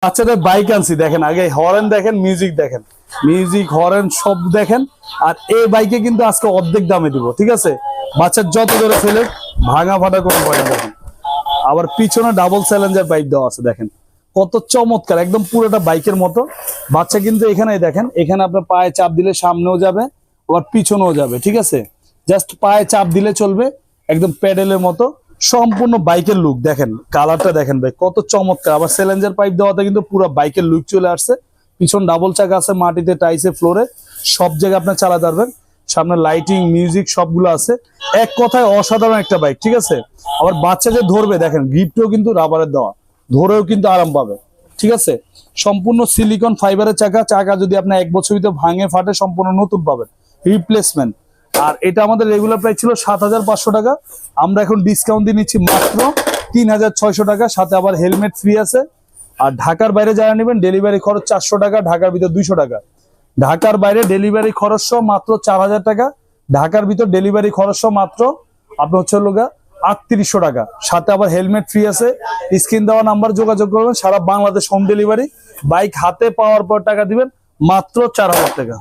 বাচ্চাদের বাইক আনছি দেখেন, আগে হরেন দেখেন, মিউজিক দেখেন, মিউজিক হরেন সব দেখেন। আর এই বাইকে কিন্তু আজকে অর্ধেক দামে দিব, ঠিক আছে? বাচ্চার যত ধরে ফেলে ভাঙা ফাটা কোনো ভয় দেখেন। আবার পিছনে ডাবল চ্যালেঞ্জার বাইক দেওয়া আছে দেখেন, কত চমৎকার, একদম পুরোটা বাইকের মতো। বাচ্চা কিন্তু এখানে দেখেন, এখানে আপনার পায়ে চাপ দিলে সামনেও যাবে, আবার পিছনেও যাবে, ঠিক আছে? জাস্ট পায়ে চাপ দিলে চলবে, একদম প্যাডেলের মতো। সম্পূর্ণ বাইকের লুক দেখেন, কালারটা দেখেন ভাই কত চমৎকার। আবার চ্যালেঞ্জার পাইপ দেওয়াতে কিন্তু পুরো বাইকের লুক চলে আসছে। পিছন ডাবল চাকা আছে, মাটিতে টাইসে ফ্লোরে সব জায়গায় আপনার চালাতে পারবেন। সামনে লাইটিং মিউজিক সবগুলো আছে, এক কথায় অসাধারণ একটা বাইক, ঠিক আছে? আবার বাচ্চা যে ধরবে দেখেন, গ্রিপটাও কিন্তু রাবারের দেওয়া, ধরেও কিন্তু আরাম পাবে, ঠিক আছে? সম্পূর্ণ সিলিকন ফাইবারের চাকা। চাকা যদি আপনার 1 বছর ভিতরে ভাঙে ফাটে সম্পূর্ণ নতুন পাবেন, রিপ্লেসমেন্ট। আর এটা আমাদের রেগুলার প্রাইস ছিল 7,500 টাকা, আমরা এখন ডিসকাউন্ট দিয়ে নিচ্ছি মাত্র 3,600 টাকা, সাথে আবার হেলমেট ফ্রি আছে। আর ঢাকার বাইরে যারা নেবেন ডেলিভারি খরচ 400 টাকা, ঢাকার ভিতর 200 টাকা। ঢাকার বাইরে ডেলিভারি খরচ সহ মাত্র 4,000 টাকা, ঢাকার ভিতর ডেলিভারি খরচ সহ মাত্র আপনার হচ্ছে 3800 টাকা, সাথে আবার হেলমেট ফ্রি আছে। স্ক্রিন দেওয়া নাম্বার যোগাযোগ করবেন, সারা বাংলাদেশ হোম ডেলিভারি। বাইক হাতে পাওয়ার পর টাকা দিবেন মাত্র 4,000 টাকা।